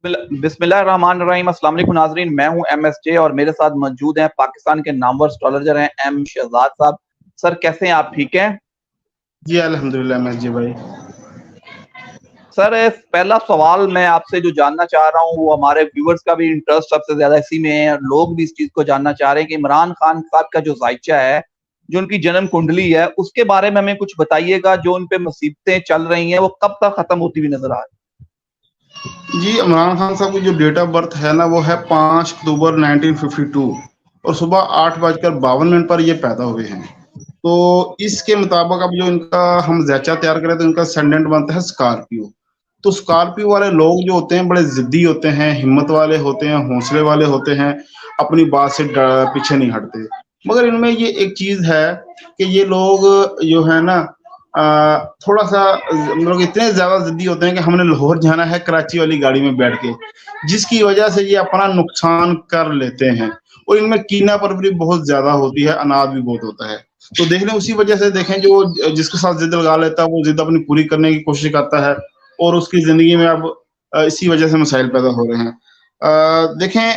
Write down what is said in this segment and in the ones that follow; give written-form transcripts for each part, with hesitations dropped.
बिस्मिल्लाहिर्रहमानिर्रहीम। अस्सलाम वालेकुम नाज़रीन, मैं हूं MSJ और मेरे साथ मौजूद हैं पाकिस्तान के नामवर एस्ट्रोलॉजर हैं M शहजाद साहब। सर कैसे हैं आप, ठीक हैं? जी अल्हम्दुलिल्लाह MSJ भाई। सर पहला सवाल मैं आपसे जो जानना चाह रहा हूं वो हमारे व्यूअर्स का भी इंटरेस्ट सबसे ज्यादा इसी में है और लोग भी इस चीज को जानना चाह रहे हैं कि इमरान खान साहब का जो जायचा है, जो उनकी जन्म कुंडली है, उसके बारे में हमें कुछ बताइएगा। जो उन पे मुसीबतें चल रही हैं वो कब तक खत्म होती हुई नजर आ रही है? जी इमरान खान साहब की जो डेट ऑफ बर्थ है ना वो है 5 अक्टूबर 1952 और सुबह 8:52 पर ये पैदा हुए हैं। तो इसके मुताबिक अब जो इनका हम जैचा तैयार करें तो इनका सेंडेंट बनता है स्कॉर्पियो। तो स्कॉर्पियो वाले लोग जो होते हैं बड़े जिद्दी होते हैं, हिम्मत वाले होते हैं, हौसले वाले होते हैं, अपनी बात से पीछे नहीं हटते। मगर इनमें ये एक चीज है कि ये लोग जो है ना थोड़ा सा मतलब इतने ज्यादा जिद्दी होते हैं कि हमने लाहौर जाना है कराची वाली गाड़ी में बैठ के, जिसकी वजह से ये अपना नुकसान कर लेते हैं। और इनमें कीना परवरी बहुत ज्यादा होती है, अनाज भी बहुत होता है। तो देख लें उसी वजह से देखें जो जिसके साथ जिद लगा लेता है वो जिद अपनी पूरी करने की कोशिश करता है और उसकी जिंदगी में अब इसी वजह से मसाइल पैदा हो रहे हैं। देखें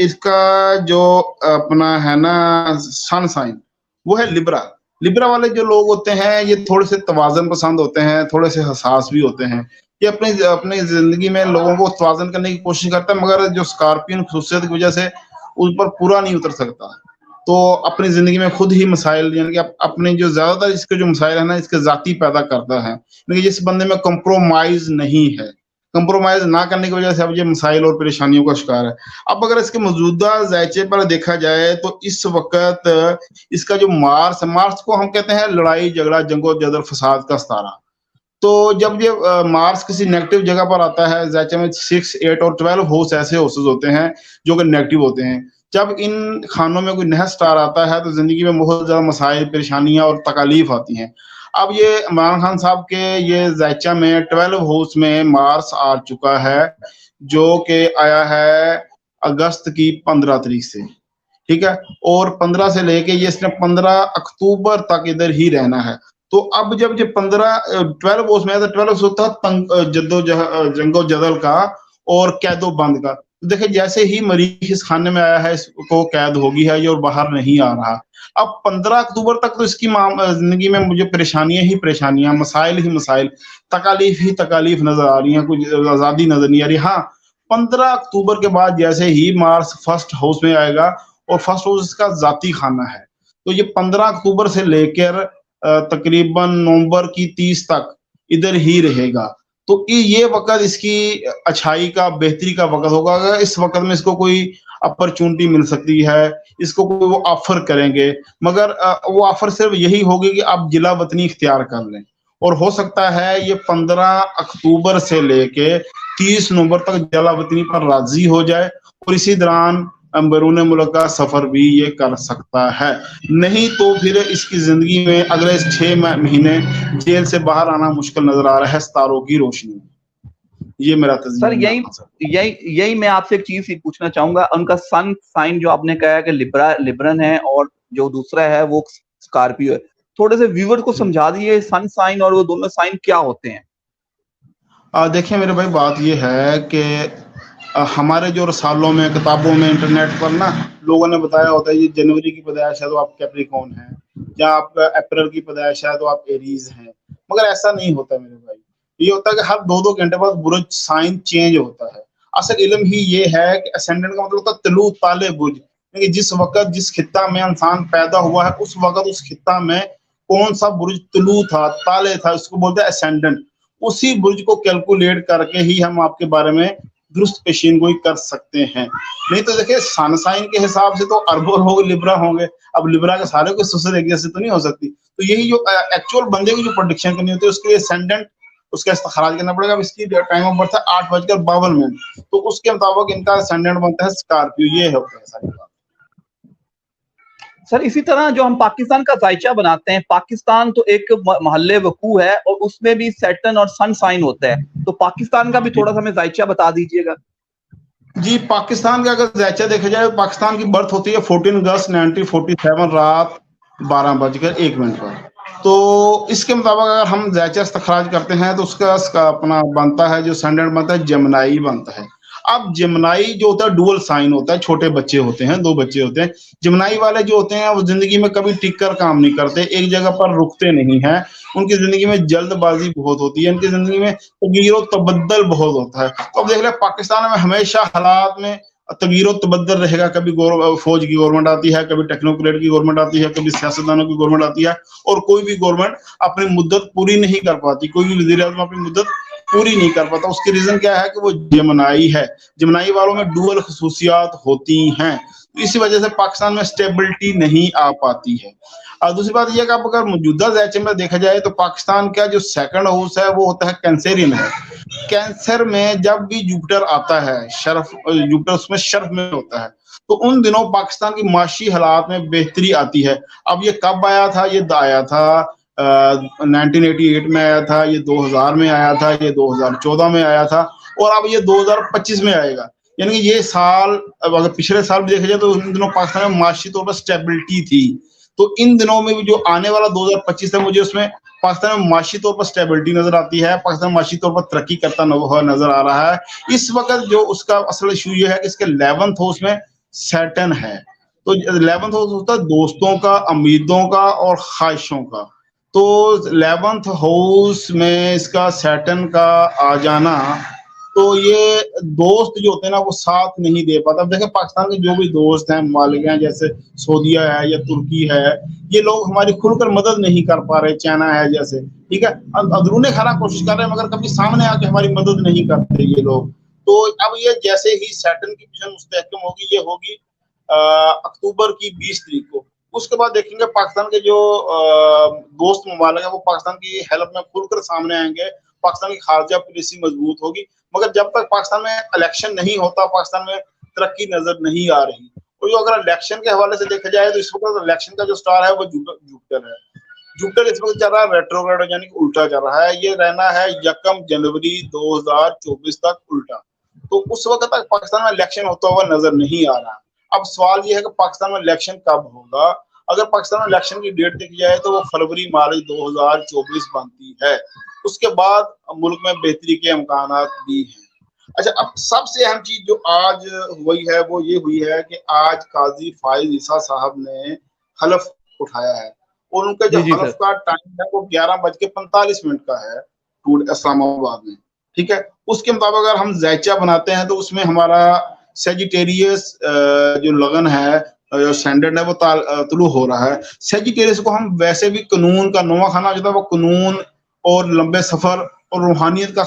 इसका जो अपना है ना सन साइन वो है लिब्रा। लिब्रा वाले जो लोग होते हैं ये थोड़े से तवाज़न पसंद होते हैं, थोड़े से हसास भी होते हैं। ये अपनी अपनी जिंदगी में लोगों को तवाज़न करने की कोशिश करता है, मगर जो स्कॉर्पियन खसूसियत की वजह से उस पर पूरा नहीं उतर सकता। तो अपनी जिंदगी में खुद ही मसाइल यानी कि अपने जो ज्यादातर इसके जो मसाइल है ना इसके जाती पैदा करता है, लेकिन जिस बंदे में कंप्रोमाइज नहीं है, कंप्रोमाइज ना करने की वजह से अब ये मसाइल और परेशानियों का शिकार है। अब अगर इसके मौजूदा जायचे पर देखा जाए तो इस वक्त इसका जो मार्स को हम कहते हैं लड़ाई झगड़ा जंगो जदल फसाद का सितारा। तो जब ये मार्स किसी नेगेटिव जगह पर आता है, जायचे में 6, 8 और 12 हाउस ऐसे हाउसेस होते हैं जो कि नेगेटिव होते हैं। जब इन खानों में कोई नया स्टार आता है तो जिंदगी में बहुत ज्यादा मसाइल, परेशानियां और तकालीफ आती हैं। अब ये इमरान खान साहब के ये जायचा में 12 हाउस में मार्स आ चुका है, जो कि आया है अगस्त की 15 तारीख से, ठीक है। और 15 से लेके ये इसने 15 अक्टूबर तक इधर ही रहना है। तो अब जब ये 12 हाउस में है तो 12 होता है जंगो जदल का और कैदो बंद का। तो देखिए जैसे ही मरीज इस खाने में आया है इसको कैद होगी है ये और बाहर नहीं आ रहा। अब 15 अक्टूबर तक तो इसकी जिंदगी में मुझे परेशानियां ही परेशानियां, मसाइल ही मसाइल, तकालीफ ही तकालीफ नजर आ रही हैं, कुछ आजादी नजर नहीं आ रही। हाँ, 15 अक्टूबर के बाद जैसे ही मार्स फर्स्ट हाउस में आएगा और फर्स्ट हाउस इसका जाती खाना है, तो ये 15 अक्टूबर से लेकर तकरीबन नवंबर की 30 तक इधर ही रहेगा। तो ये वक्त इसकी अच्छाई का, बेहतरी का वक्त होगा। इस वक्त में इसको कोई अपॉर्चुनिटी मिल सकती है, इसको कोई वो ऑफर करेंगे, मगर वो ऑफर सिर्फ यही होगी कि आप जिला वतनी इख्तियार कर लें। और हो सकता है ये 15 अक्टूबर से लेके 30 नवंबर तक जिला वतनी पर राजी हो जाए और इसी दौरान बैरून मुल्क का सफर भी ये कर सकता है। नहीं तो फिर इसकी जिंदगी में अगले 6 महीने जेल से बाहर आना मुश्किल नजर आ रहा है सितारों की रोशनी में। ये मेरा सर यही मैं आपसे एक चीज ही पूछना चाहूंगा। उनका सन साइन जो आपने कहा है कि लिब्रन है और जो दूसरा है वो स्कॉर्पियो है, थोड़े से व्यूअर को समझा दिए सन साइन और वो दोनों साइन क्या होते हैं। देखिए मेरे भाई, बात ये है कि हमारे जो रसालों में, किताबों में, इंटरनेट पर ना लोगों ने बताया होता है ये जनवरी की पैदाइश है तो आप कैप्रिकॉर्न हैं, या आपका अप्रैल की पैदाइश है तो आप एरीज हैं। मगर ऐसा नहीं होता मेरे भाई। ये होता है कि हर 2-2 घंटे बाद बुर्ज साइन चेंज होता है। असल इल्म ही ये है कि असेंडेंट का मतलब होता है तलू ताले बुर्ज, यानी जिस वक्त जिस खित्ता में इंसान पैदा हुआ है उस वक्त उस खित्ता में कौन सा बुर्ज तलू था, ताले था, उसको बोलते हैं असेंडेंट। उसी बुर्ज को कैलकुलेट करके ही हम आपके बारे में दुरुस्त पेशीन गोई कर सकते हैं। नहीं तो देखिए सन साइन के हिसाब से तो अरबों लोग लिब्रा होंगे। अब लिब्रा के सारे को सुसर एक जैसे तो नहीं हो सकती। तो यही जो एक्चुअल बंदे की जो प्रोडिक्शन करनी होती है उसके लिए असेंडेंट उसका इस्तेखाराज करना पड़ेगा। अब इसकी टाइम ऑफ बर्थ है 8:52, तो उसके मुताबिक इनका असेंडेंट बनता है स्कॉर्पियो। ये है सारी बात। सर इसी तरह जो हम पाकिस्तान का जायचा बनाते हैं, पाकिस्तान तो एक महल्ले वकू है और उसमें भी सैटर्न और सन साइन होता है, तो पाकिस्तान का भी थोड़ा सा हमें जायचा बता दीजिएगा। जी, पाकिस्तान का अगर जायचा देखा जाए, पाकिस्तान की बर्थ होती है 14 अगस्त 1947 रात 12:01 पर। तो इसके मुताबिक अगर हम जायचा इस्तेखाराज करते हैं तो उसका अपना बनता है जो स्टैंडर्ड बनता है जमनाई बनता है। अब जेमिनाई जो होता है डुअल साइन होता है, छोटे बच्चे होते हैं, 2 बच्चे होते हैं। जेमिनाई वाले जो होते हैं वो जिंदगी में कभी टिक कर काम नहीं करते, एक जगह पर रुकते नहीं हैं, उनकी जिंदगी में जल्दबाजी बहुत होती है, उनकी जिंदगी में तगीरो तबद्दल बहुत होता है। तो अब देख ले पाकिस्तान में हमेशा हालात में तगीरो तबद्दल रहेगा, कभी फौज की गवर्नमेंट आती है, कभी टेक्नोक्रेट की गवर्नमेंट आती है, कभी सियासतदानों की गवर्नमेंट आती है, और कोई भी गवर्नमेंट अपनी मुद्दत पूरी नहीं कर पाती, कोई भी वजीर आज़म अपनी मुद्दत पूरी नहीं कर पाता। उसकी रीजन क्या है कि वो जेमिनाई है, जेमिनाई वालों में डुअल खसूसियात होती हैं, इसी वजह से पाकिस्तान में स्टेबिलिटी नहीं आ पाती है। और दूसरी बात यह कि अब अगर मौजूदा ज़ैचे में देखा जाए तो पाकिस्तान का जो सेकंड हाउस है वो होता है कैंसरियन है। कैंसर में जब भी जुपिटर आता है, शर्फ जुपिटर उसमें शर्फ में होता है, तो उन दिनों पाकिस्तान की माशी हालात में बेहतरी आती है। अब ये कब आया था? ये आया था 1988 में आया था, ये 2000 में आया था, ये 2014 में आया था, और अब ये 2025 में आएगा। यानी कि ये साल, अब अगर पिछले साल भी देखा जाए तो उन दिनों पाकिस्तान में माशी तौर पर स्टेबिलिटी थी, तो इन दिनों में भी जो आने वाला 2025 है, मुझे उसमें पाकिस्तान में माशी तौर पर स्टेबिलिटी नजर आती है, पाकिस्तान माशी तौर पर तरक्की करता हुआ नजर आ रहा है। इस वक्त जो उसका असल इशू ये है कि इसके 11th हाउस में सैटर्न है, तो 11th हाउस होता है दोस्तों का, उम्मीदों का और ख्वाहिशों का। तो 11th हाउस में इसका सैटर्न का आ जाना, तो ये दोस्त जो होते हैं ना वो साथ नहीं दे पाता। अब देखें पाकिस्तान के जो भी दोस्त हैं, मालिक हैं, जैसे सऊदीया है या तुर्की है, ये लोग हमारी खुलकर मदद नहीं कर पा रहे, चाइना है जैसे, ठीक है, अंदरूनी खाना कोशिश कर रहे हैं मगर कभी सामने आके हमारी मदद नहीं करते ये लोग। तो अब ये जैसे ही सैटर्न की पोजीशन मुस्तहकम होगी, ये होगी अक्टूबर की 20 तारीख को, उसके बाद देखेंगे पाकिस्तान के जो दोस्त ममालिक है वो पाकिस्तान की हेल्प में खुलकर सामने आएंगे, पाकिस्तान की खारजा पॉलिसी मजबूत होगी। मगर जब तक पाकिस्तान में इलेक्शन नहीं होता, पाकिस्तान में तरक्की नजर नहीं आ रही। तो जो अगर इलेक्शन के हवाले से देखा जाए तो इस वक्त इलेक्शन का जो स्टार है वो जुपिटर है। जुपिटर इस वक्त चल रहा है रेट्रोग्रेड, यानी कि उल्टा चल रहा है। ये रहना है 1 जनवरी 2024 तक उल्टा। तो उस वक्त तक पाकिस्तान में इलेक्शन होता हुआ नजर नहीं आ रहा। अब सवाल ये है कि पाकिस्तान में इलेक्शन कब होगा। अगर पाकिस्तान में इलेक्शन की डेट देखी जाए तो वो फरवरी मार्च 2024 बनती है। उसके बाद मुल्क में बेहतरी के इम्कान भी हैं। अच्छा, अब सबसे अहम चीज जो आज हुई है वो ये हुई है कि आज काजी फाइज ईसा साहब ने हलफ उठाया है, और उनका जो हलफ का टाइम है वो 11:45 का है इस्लामाबाद में, ठीक है। उसके मुताबिक अगर हम ज़ैचा बनाते हैं तो उसमें हमारा सेजिटेरियस जो लगन है, जो स्टैंडर्ड है वो तुलू हो रहा है। सेजिटेरियस को हम वैसे भी कानून का नौवा खाना जो था वो कानून और लंबे सफर और रूहानियत का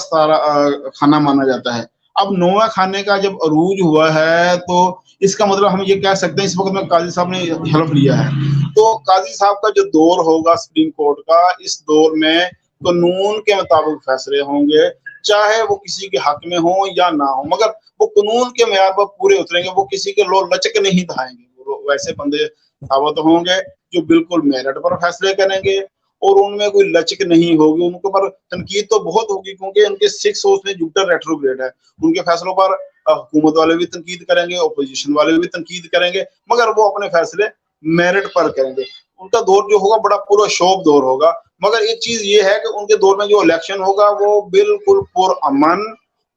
खाना माना जाता है। अब नौवा खाने का जब अरूज हुआ है तो इसका मतलब हम ये कह सकते हैं इस वक्त में काजी साहब ने हलफ लिया है, तो काजी साहब का जो दौर होगा सुप्रीम कोर्ट का, इस दौर में कानून के मुताबिक फैसले होंगे, चाहे वो किसी के हक में हो या ना हो, मगर वो कानून के मेयार पर पूरे उतरेंगे। वो किसी के लो लचक नहीं दिखाएंगे, वो वैसे बंदे साबित होंगे जो बिल्कुल मेरिट पर फैसले करेंगे और उनमें कोई लचक नहीं होगी। उनके पर तनकीद तो बहुत होगी क्योंकि उनके 6 हाउस में जुपिटर रेट्रोग्रेड है। उनके फैसलों पर हुकूमत वाले भी तनकीद करेंगे, अपोजिशन वाले भी तनकीद करेंगे, मगर वो अपने फैसले मेरिट पर करेंगे। उनका दौर जो होगा बड़ा पूरा शोभ दौर होगा। मगर एक चीज ये है कि उनके दौर में जो इलेक्शन होगा वो बिल्कुल पुरअमन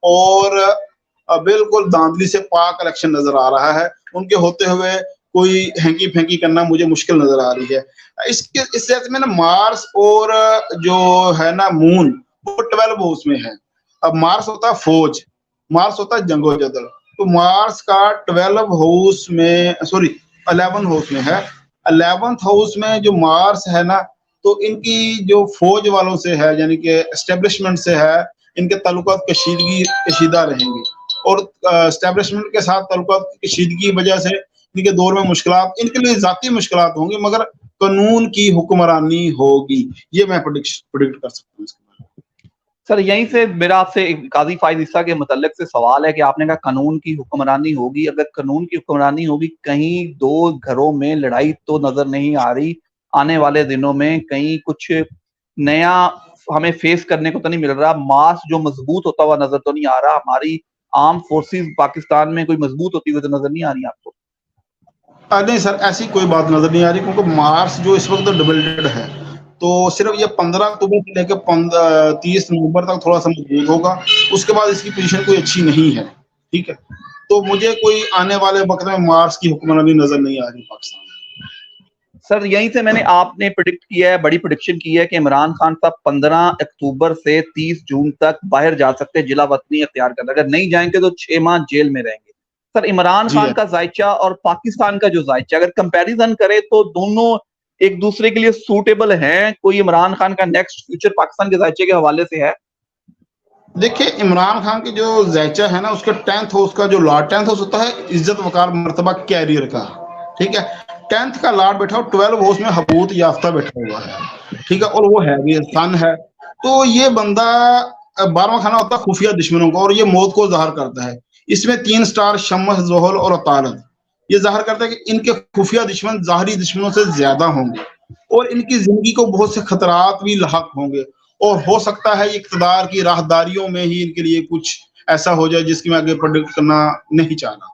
और बिल्कुल धांधली से पाक इलेक्शन नजर आ रहा है। उनके होते हुए कोई हैंकी फेंकी करना मुझे मुश्किल नजर आ रही है। इस सेंस में ना मार्स और जो है ना मून वो 12 हाउस में है। अब मार्स होता है फौज, मार्स होता है जंगो जदल, तो मार्स का 11 हाउस में 11 हाउस में है। 11th हाउस में जो मार्स है ना, तो इनकी जो फौज वालों से है यानी कि एस्टेब्लिशमेंट से है, इनके ताल्लुकात कशीदा रहेंगे और एस्टेब्लिशमेंट के साथ ताल्लुकात कशीदगी की वजह से इनके दौर में मुश्किलात, इनके लिए जाती मुश्किलात होंगी मगर कानून की हुक्मरानी होगी। ये मैं प्रेडिक्ट कर सकता हूँ इसके बारे में। सर यहीं से मेरा आपसे काजी फाइज ईसा के मुतल्लिक से सवाल है कि आपने कहा कानून की हुक्मरानी होगी। अगर कानून की हुक्मरानी होगी, कहीं 2 घरों में लड़ाई तो नजर नहीं आ रही आने वाले दिनों में, कहीं कुछ नया हमें फेस करने को तो नहीं मिल रहा, मास जो मजबूत होता हुआ नजर तो नहीं आ रहा, हमारी आर्म फोर्सेस पाकिस्तान में कोई मजबूत होती हुई तो नजर नहीं आ रही आपको? नहीं सर, ऐसी कोई बात नजर नहीं आ रही क्योंकि मार्स जो इस वक्त डिवेल्टेड है, तो सिर्फ ये 15 अक्टूबर से लेकर 30 नवंबर तक थोड़ा सा मजबूत होगा। उसके बाद इसकी पोजीशन कोई अच्छी नहीं है। ٹھیک ہے. تو مجھے کوئی آنے والے وقت میں مارس کی حکمرانی نظر نہیں آ رہی پاکستان میں. سر یہیں سے میں نے آپ نے پریڈکٹ کیا ہے, بڑی پریڈکشن کی ہے کہ عمران خان صاحب 15 اکتوبر سے 30 جون تک باہر جا سکتے ہیں جلا وطنی اختیار کر, اگر نہیں جائیں گے تو 6 ماہ جیل میں رہیں گے. سر عمران خان کا ذائچہ اور پاکستان کا جو ذائچہ اگر کمپیریزن کرے تو دونوں ایک دوسرے کے لیے سوٹیبل ہیں, کوئی عمران خان کا نیکسٹ فیوچر پاکستان کے ذائچے کے حوالے سے ہے؟ دیکھیں عمران خان کی جو ذائچہ ہے نا, اس کا 10th ہاؤس کا جو لارڈ 10th ہاؤس ہوتا ہے عزت وقار مرتبہ کیریئر کا, ٹھیک ہے. 10th کا لارڈ بیٹھا ہو, 12 ہاؤس میں حبوط یافتہ بیٹھا ہوا ہے, ٹھیک ہے, اور وہ ہے بھی سن ہے. تو یہ بندہ 12واں خانہ ہوتا ہے خفیہ دشمنوں کو, اور یہ موت کو ظاہر کرتا ہے. اس میں 3 سٹار شمس, زحل اور عطارد یہ ظاہر کرتا ہے کہ ان کے خفیہ دشمن ظاہری دشمنوں سے زیادہ ہوں گے, اور ان کی زندگی کو بہت سے خطرات بھی لاحق ہوں گے, اور ہو سکتا ہے اقتدار کی راہداریوں میں ہی ان کے لیے کچھ ایسا ہو جائے جس کی میں آگے پریڈکٹ کرنا نہیں چاہتا.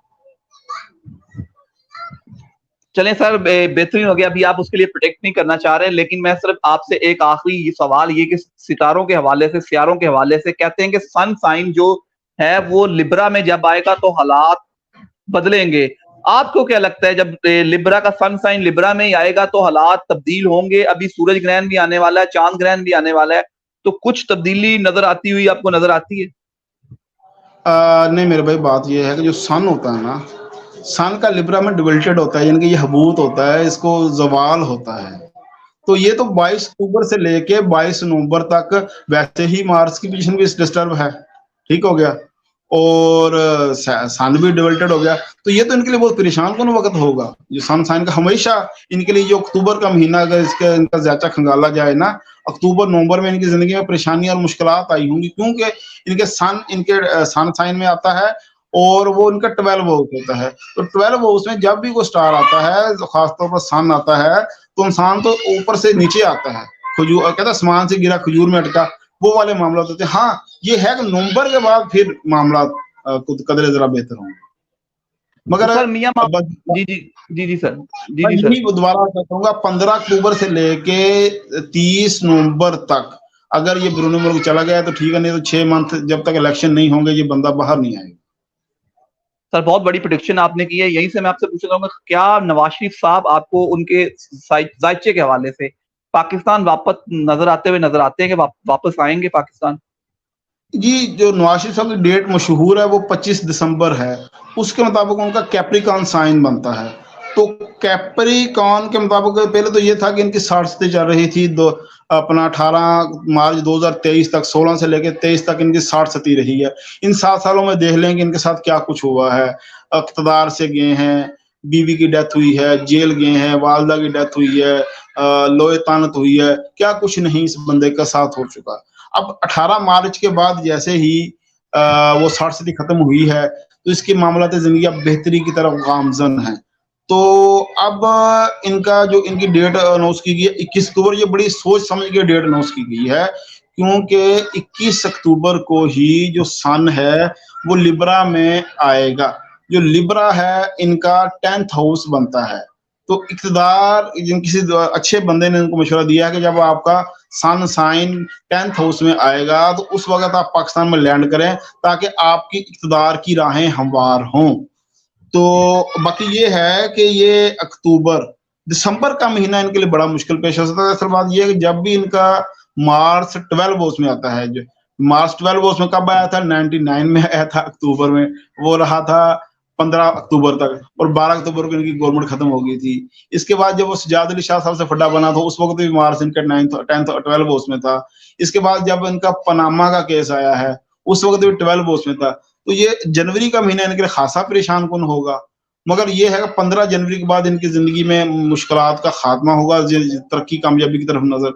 چلیں سر بہترین ہو گیا, ابھی آپ اس کے لیے پروٹیکٹ نہیں کرنا چاہ رہے, لیکن میں صرف آپ سے ایک آخری سوال یہ کہ ستاروں کے حوالے سے, سیاروں کے حوالے سے کہتے ہیں کہ سن سائن جو ہے وہ لبرا میں جب آئے گا تو حالات بدلیں گے. آپ کو کیا لگتا ہے جب لبرا کا سن سائن لبرا میں ہی آئے گا تو حالات تبدیل ہوں گے؟ ابھی سورج گرہن بھی آنے والا ہے, چاند گرہن بھی آنے والا ہے, تو کچھ تبدیلی نظر آتی ہوئی آپ کو نظر آتی ہے؟ نہیں میرے بھائی, بات یہ ہے کہ جو سن ہوتا ہے نا, سن کا لبرا میں ڈیولٹڈ ہوتا ہے, یعنی کہ یہ حبوط ہوتا ہے, اس کو زوال ہوتا ہے. تو یہ تو 22 اکتوبر سے لے کے 22 نومبر تک ویسے ہی مارس کی پوزیشن بھی ڈسٹرب ہے, ٹھیک ہو گیا, اور سن بھی ڈیولٹڈ ہو گیا. تو یہ تو ان کے لیے بہت پریشان کن وقت ہوگا. جو سن سائن کا ہمیشہ ان کے لیے جو اکتوبر کا مہینہ اگر اس کا ان کا ذائچہ کھنگالا جائے نا, اکتوبر نومبر میں ان کی زندگی میں پریشانیاں اور مشکلات آئی ہوں گی, کیونکہ ان کے سن سائن میں آتا ہے, اور وہ ان کا 12 ہاؤس ہوتا ہے. تو 12 ہاؤس میں جب بھی کوئی سٹار آتا ہے, خاص طور پر سن آتا ہے, تو انسان تو اوپر سے نیچے آتا ہے, کھجور کہتا ہے آسمان سے گرا کھجور میں اٹکا, وہ والے معاملات ہوتے ہیں. ہاں یہ ہے کہ نومبر کے بعد پھر معاملات قدرے ذرا بہتر ہوں گے. مگر سر میاں جی سر دوبارہ کہوں گا 15 اکتوبر سے لے کے 30 نومبر تک اگر یہ بیرون ملک چلا گیا تو ٹھیک ہے, نہیں تو 6 منتھ جب تک الیکشن نہیں ہوں گے یہ بندہ باہر نہیں آئے گا. سر بہت بڑی پریڈکشن آپ نے کی ہے. یہیں سے میں آپ سے پوچھنا چاہوں گا, کیا نواز شریف صاحب آپ کو ان کے ذائچے کے حوالے سے پاکستان واپس نظر آتے ہیں کہ واپس آئیں گے پاکستان؟ جی, جو نواز شریف صاحب کی ڈیٹ مشہور ہے وہ 25 دسمبر ہے. اس کے مطابق ان کا کیپریکان سائن بنتا ہے. تو کیپریکان کے مطابق پہلے تو یہ تھا کہ ان کی 60 چل رہی تھی, 18 مارچ 2023 تک, 16 سے لے کے 23 تک ان کی 60 رہی ہے. ان 7 سالوں میں دیکھ لیں کہ ان کے ساتھ کیا کچھ ہوا ہے. اقتدار سے گئے ہیں, بیوی کی ڈیتھ ہوئی ہے, جیل گئے ہیں, والدہ کی ڈیتھ ہوئی ہے, لوہے تانت ہوئی ہے, کیا کچھ نہیں اس بندے کا ساتھ ہو چکا. اب 18 مارچ کے بعد جیسے ہی وہ 60 ختم ہوئی ہے تو اس کے معاملات زندگی اب بہتری کی طرف گامزن ہیں. تو اب ان کا جو ان کی ڈیٹ اناؤنس کی گئی 21 اکتوبر, یہ بڑی سوچ سمجھ کے ڈیٹ اناؤنس کی گئی ہے, کیونکہ 21 اکتوبر کو ہی جو سن ہے وہ لبرا میں آئے گا. جو لبرا ہے ان کا 10th ہاؤس بنتا ہے. تو اقتدار کسی اچھے بندے نے ان کو مشورہ دیا ہے کہ جب آپ کا سن سائن 10th ہاؤس میں آئے گا تو اس وقت آپ پاکستان میں لینڈ کریں تاکہ آپ کی اقتدار کی راہیں ہموار ہوں. تو باقی یہ ہے کہ یہ اکتوبر دسمبر کا مہینہ ان کے لیے بڑا مشکل پیش ہو سکتا ہے. اصل بات یہ ہے کہ جب بھی ان کا مارس 12 ہاؤس میں آتا ہے, جو مارس 12 ہاؤس میں کب آیا تھا, 99 میں آیا تھا اکتوبر میں, وہ رہا تھا 15 اکتوبر تک, اور 12 اکتوبر کو ان کی گورنمنٹ ختم ہو گئی تھی. اس کے بعد جب وہ سجاد علی شاہ صاحب سے پھڈا بنا تھا اس وقت بھی مارس ان کا 10th 12 ہاؤس میں تھا. اس کے بعد جب ان کا پاناما کا کیس آیا ہے اس وقت بھی 12 ہاؤس میں تھا. تو یہ جنوری کا مہینہ ان کے لیے خاصا پریشان کن ہوگا. مگر یہ ہے کہ 15 جنوری کے بعد ان کی زندگی میں مشکلات کا خاتمہ ہوگا, ترقی کامیابی کی طرف نظر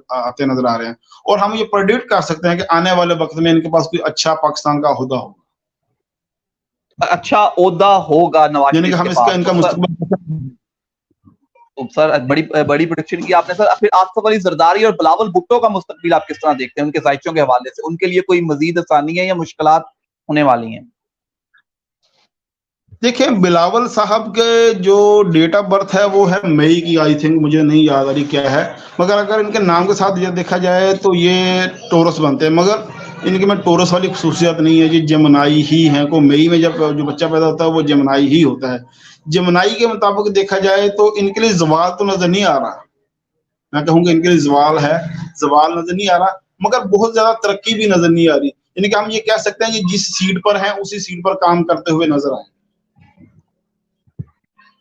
آ رہے ہیں. اور ہم یہ پریڈکٹ کر سکتے ہیں کہ آنے والے وقت میں ان کے پاس کوئی اچھا پاکستان کا عہدہ ہوگا, اچھا عہدہ ہوگا نواز یعنی کہ ہم شریف اس کے کا ان کا پاس. سر بڑی پروڈکشن کی آپ نے. سر پھر آصف علی زرداری اور بلاول بھٹو کا مستقبل آپ کس طرح دیکھتے ہیں ان کے ذائچوں کے حوالے سے؟ ان کے لیے کوئی مزید آسانی ہے یا مشکلات ہونے والی ہیں؟ دیکھیں بلاول صاحب کے جو ڈیٹ آف برتھ ہے وہ ہے مئی کی, آئی تھنک, مجھے نہیں یاد آ رہی کیا ہے, مگر اگر ان کے نام کے ساتھ یہ دیکھا جائے تو یہ ٹورس بنتے ہیں. مگر इनके में टोरस वाली खसूसियत नहीं है, ये जमनाई ही है। को मई में जब जो बच्चा पैदा होता है वो जमनाई ही होता है। जमनाई के मुताबिक देखा जाए तो इनके लिए जवाल तो नजर नहीं आ रहा, मैं कहूँगा इनके लिए जवाल है, जवाल नजर नहीं आ रहा, मगर बहुत ज्यादा तरक्की भी नजर नहीं आ रही। यानी कि हम ये कह सकते हैं कि जिस सीट पर हैं उसी सीट पर काम करते हुए नजर आए।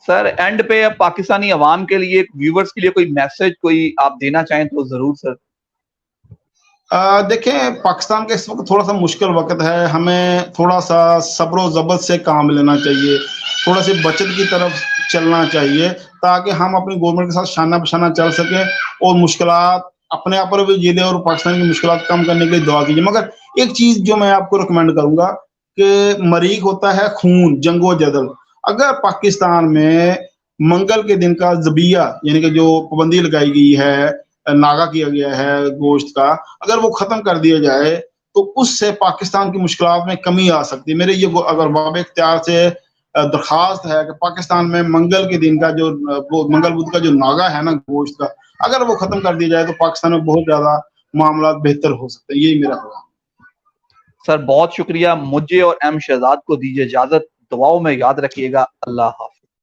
सर एंड पे अब पाकिस्तानी अवाम के लिए, व्यूवर्स के लिए कोई मैसेज कोई आप देना चाहें तो जरूर सर। देखें, पाकिस्तान का इस वक्त थोड़ा सा मुश्किल वक्त है, हमें थोड़ा सा सब्र व ज़बत से काम लेना चाहिए, थोड़ा सी बचत की तरफ चलना चाहिए, ताकि हम अपनी गवर्नमेंट के साथ शाना बशाना चल सकें और मुश्किलात अपने आप पर भी झेलें और पाकिस्तान की मुश्किलात कम करने के लिए दुआ कीजिए। मगर एक चीज़ जो मैं आपको रिकमेंड करूँगा कि मरीक होता है खून, जंगो जदल। अगर पाकिस्तान में मंगल के दिन का ज़बिया यानी कि जो पाबंदी लगाई गई है, नागा किया गया है गोश्त का, अगर वो खत्म कर दिया जाए तो उससे पाकिस्तान की मुश्किलात में कमी आ सकती है। मेरे ये अगर बाब इख्तियार से दरखास्त है कि पाकिस्तान में मंगल के दिन का जो वो मंगल बुध का जो नागा है ना गोश्त का, अगर वो खत्म कर दिया जाए तो पाकिस्तान में बहुत ज्यादा मामला बेहतर हो सकते हैं। यही मेरा ख्याल। सर बहुत शुक्रिया, मुझे और एम शहजाद को दीजिए इजाजत, दुआओं में याद रखिएगा। अल्लाह हाफ़िज़।